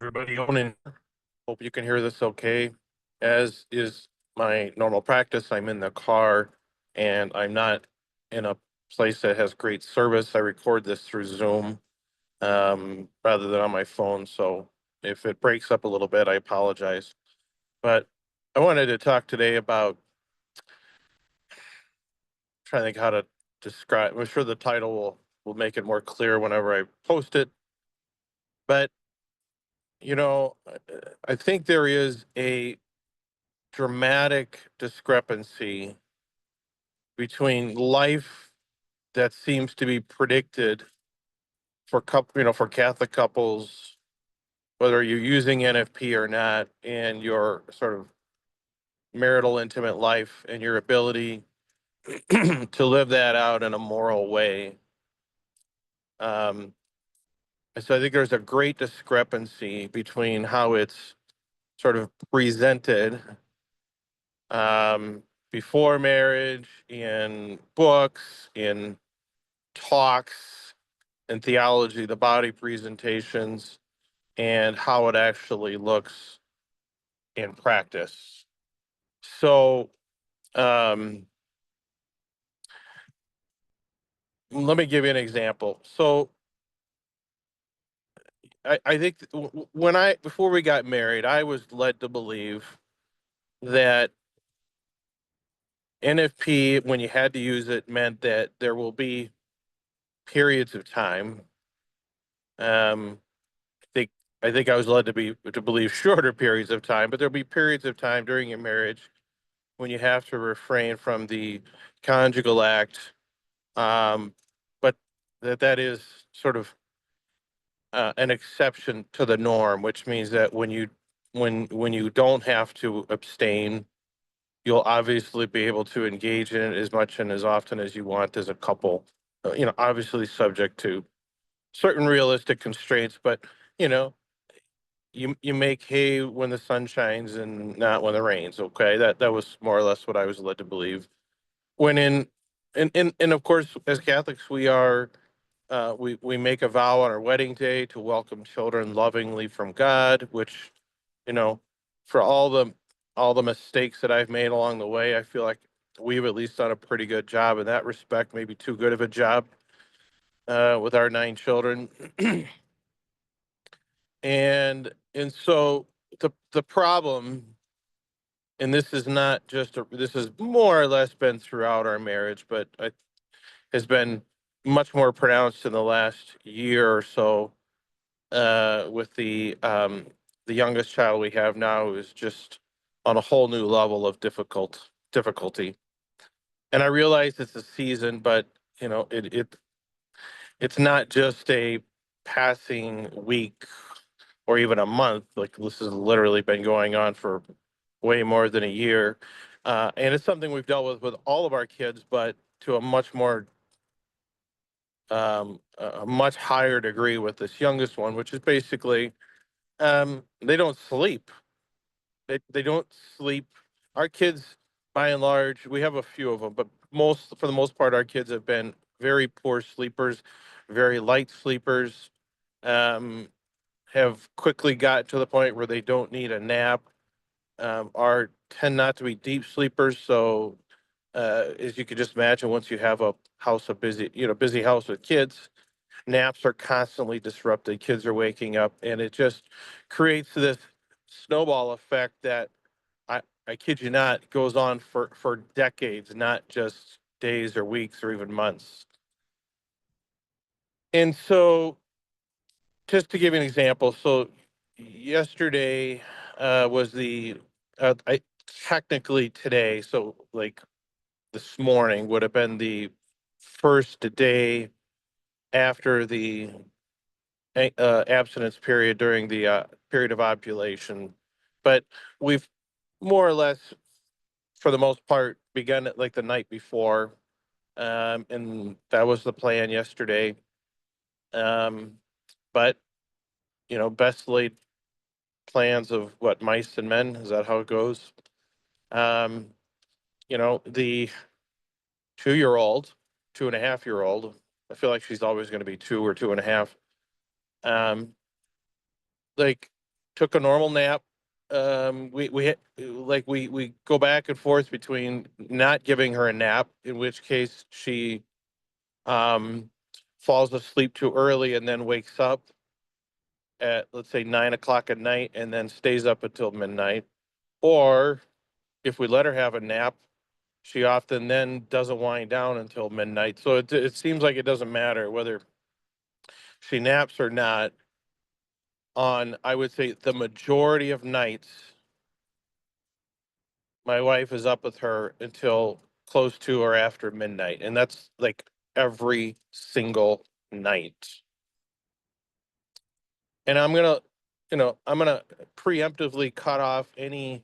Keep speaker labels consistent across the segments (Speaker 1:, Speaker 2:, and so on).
Speaker 1: Everybody owning. Hope you can hear this okay. As is my normal practice, I'm in the car and I'm not in a place that has great service. I record this through Zoom rather than on my phone. So if it breaks up a little bit, I apologize. But I wanted to talk today about trying to think how to describe. I'm sure the title will make it more clear whenever I post it. But I think there is a dramatic discrepancy between life that seems to be predicted for for Catholic couples, whether you're using NFP or not, and your sort of marital intimate life and your ability to live that out in a moral way. And so I think there's a great discrepancy between how it's sort of presented um, before marriage in books, in talks, in theology, the body presentations, and how it actually looks in practice. So let me give you an example. So I think when before we got married, I was led to believe that NFP, when you had to use it, meant that there will be periods of time. Um, I think I think I was led to believe shorter periods of time, but there'll be periods of time during your marriage when you have to refrain from the conjugal act, but that is sort of an exception to the norm, which means that when you don't have to abstain, you'll obviously be able to engage in it as much and as often as you want as a couple. Obviously subject to certain realistic constraints, but you know, you make hay when the sun shines and not when it rains. Okay, that was more or less what I was led to believe. When in and of course, as Catholics, we make a vow on our wedding day to welcome children lovingly from God, which, you know, for all the mistakes that I've made along the way, I feel like we've at least done a pretty good job in that respect, maybe too good of a job with our 9 children. And so the problem, and this is not just this has more or less been throughout our marriage, but has been much more pronounced in the last year or so with the youngest child we have now, who is just on a whole new level of difficulty. And I realize it's a season, but it's not just a passing week or even a month. Like, this has literally been going on for way more than a year, and it's something we've dealt with all of our kids, but to a much higher degree with this youngest one, which is basically they don't sleep. They don't sleep. Our kids, by and large, we have a few of them, but for the most part, our kids have been very poor sleepers, very light sleepers. Um, have quickly got to the point where they don't need a nap. Are tend not to be deep sleepers, so as you could just imagine, once you have a busy house with kids, naps are constantly disrupted. Kids are waking up, and it just creates this snowball effect that I kid you not goes on for decades, not just days or weeks or even months. And so, just to give you an example, so yesterday was I technically today, so like this morning would have been the first day after the abstinence period during the period of ovulation. But we've more or less, for the most part, begun it like the night before, and that was the plan yesterday. Um, but best laid plans of what, mice and men, is that how it goes? Um, the 2-year-old, 2.5-year-old. I feel like she's always going to be 2 or 2.5. Um, like took a normal nap. We go back and forth between not giving her a nap, in which case she um, falls asleep too early and then wakes up at, let's say, 9 o'clock at night and then stays up until midnight. Or if we let her have a nap, she often then doesn't wind down until midnight. So it seems like it doesn't matter whether she naps or not. On, I would say, the majority of nights, my wife is up with her until close to or after midnight. And that's like every single night. And I'm gonna preemptively cut off any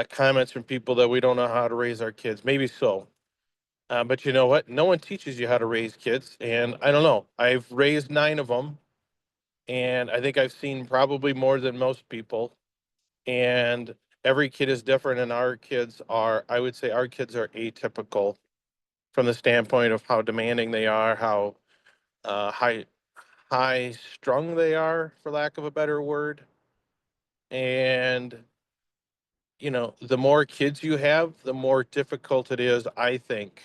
Speaker 1: comments from people that we don't know how to raise our kids. Maybe so. But you know what? No one teaches you how to raise kids. And I don't know. I've raised 9 of them. And I think I've seen probably more than most people. And every kid is different. And I would say, our kids are atypical from the standpoint of how demanding they are, how high strung they are, for lack of a better word. And the more kids you have, the more difficult it is, I think,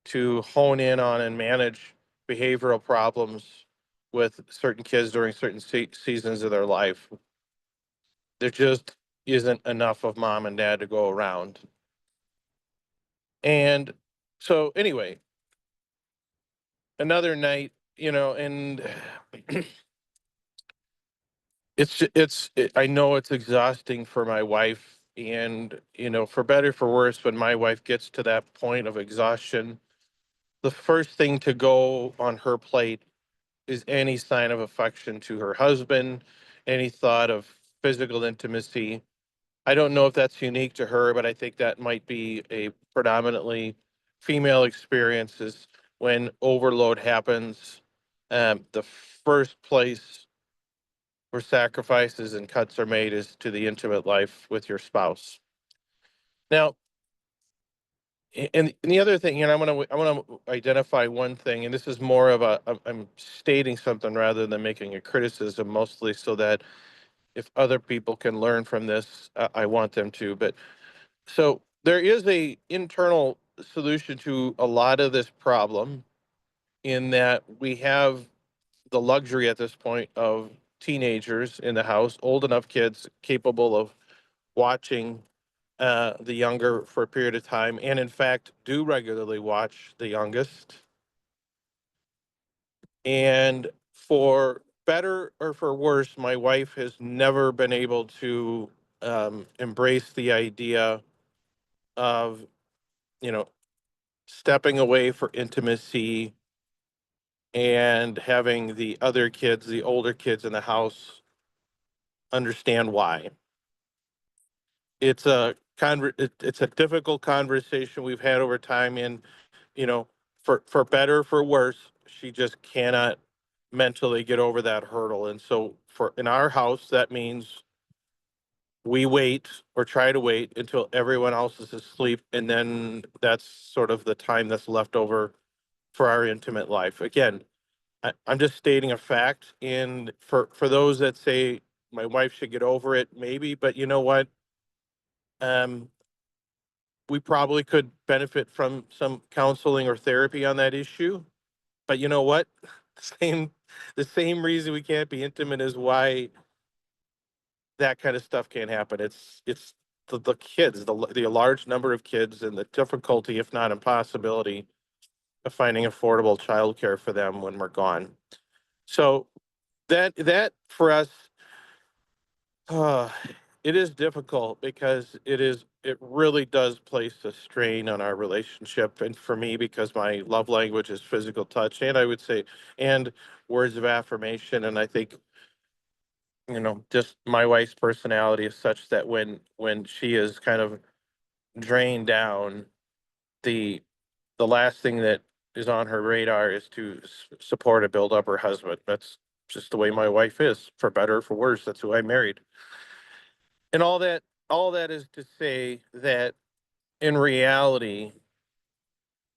Speaker 1: to hone in on and manage behavioral problems with certain kids during certain seasons of their life. There just isn't enough of mom and dad to go around. And so, anyway, another night, and I know it's exhausting for my wife, and for better for worse, when my wife gets to that point of exhaustion, the first thing to go on her plate is any sign of affection to her husband, any thought of physical intimacy. I don't know if that's unique to her, but I think that might be a predominantly female experience. Is when overload happens, the first place where sacrifices and cuts are made is to the intimate life with your spouse. Now, and the other thing, I want to identify one thing, and this is more of I'm stating something rather than making a criticism, mostly so that if other people can learn from this, I want them to. But so there is a internal solution to a lot of this problem, in that we have the luxury at this point of teenagers in the house, old enough kids capable of watching the younger for a period of time, and in fact do regularly watch the youngest. And for better or for worse, my wife has never been able to embrace the idea of, you know, stepping away for intimacy and having the other kids, the older kids in the house, understand why. It's a difficult conversation we've had over time, and you know, for better for worse, she just cannot mentally get over that hurdle. And so, for in our house, that means we wait, or try to wait, until everyone else is asleep, and then that's sort of the time that's left over for our intimate life. Again, I'm just stating a fact, and for those that say my wife should get over it, maybe, but you know what? Um, we probably could benefit from some counseling or therapy on that issue. But you know what? Same the same reason we can't be intimate is why that kind of stuff can't happen. It's the kids, the large number of kids, and the difficulty, if not impossibility, of finding affordable childcare for them when we're gone. So that for us, uh, it is difficult, because it really does place a strain on our relationship, and for me, because my love language is physical touch, and I would say, and words of affirmation. And I think, just my wife's personality is such that when she is kind of drained down, the the last thing that is on her radar is to support and build up her husband. That's just the way my wife is, for better or for worse. That's who I married. And all that is to say that, in reality,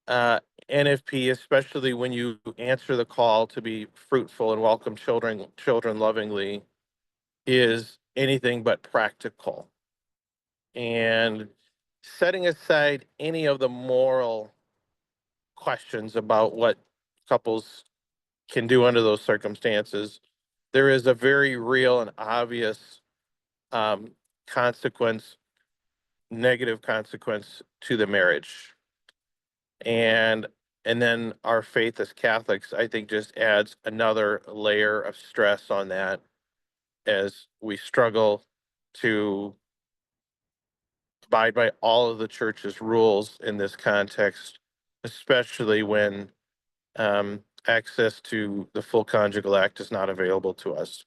Speaker 1: uh, NFP, especially when you answer the call to be fruitful and welcome children lovingly, is anything but practical. And setting aside any of the moral questions about what couples can do under those circumstances, there is a very real and obvious um, consequence, negative consequence to the marriage. And and then our faith as Catholics, I think, just adds another layer of stress on that as we struggle to abide by all of the church's rules in this context, especially when access to the full conjugal act is not available to us.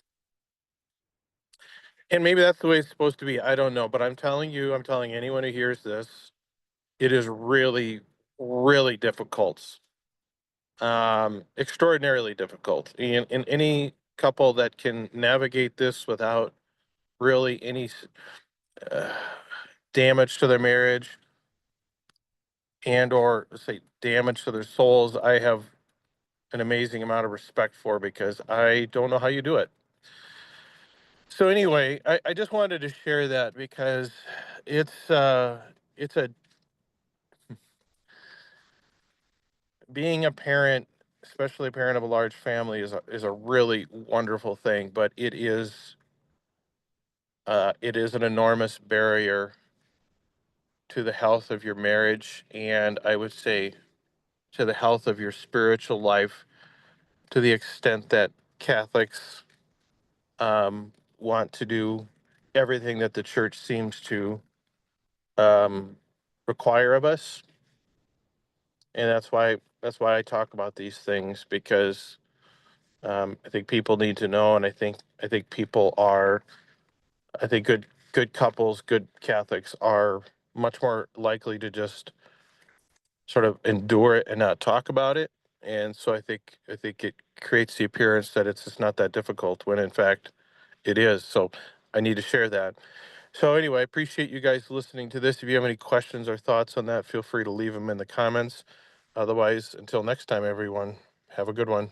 Speaker 1: And maybe that's the way it's supposed to be. I don't know. But I'm telling you, I'm telling anyone who hears this, it is really, really difficult, extraordinarily difficult. And any couple that can navigate this without really any uh, damage to their marriage and or say damage to their souls, I have an amazing amount of respect for, because I don't know how you do it. So anyway, I just wanted to share that because it's a being a parent, especially a parent of a large family, is a really wonderful thing, but it is an enormous barrier to the health of your marriage, and I would say to the health of your spiritual life, to the extent that Catholics want to do everything that the church seems to um, require of us. And that's why I talk about these things, because I think people need to know, and I think people are, I think good couples, good Catholics are much more likely to just sort of endure it and not talk about it. And so I think it creates the appearance that it's just not that difficult, when in fact it is. So I need to share that. So anyway, I appreciate you guys listening to this. If you have any questions or thoughts on that, feel free to leave them in the comments. Otherwise, until next time, everyone, have a good one.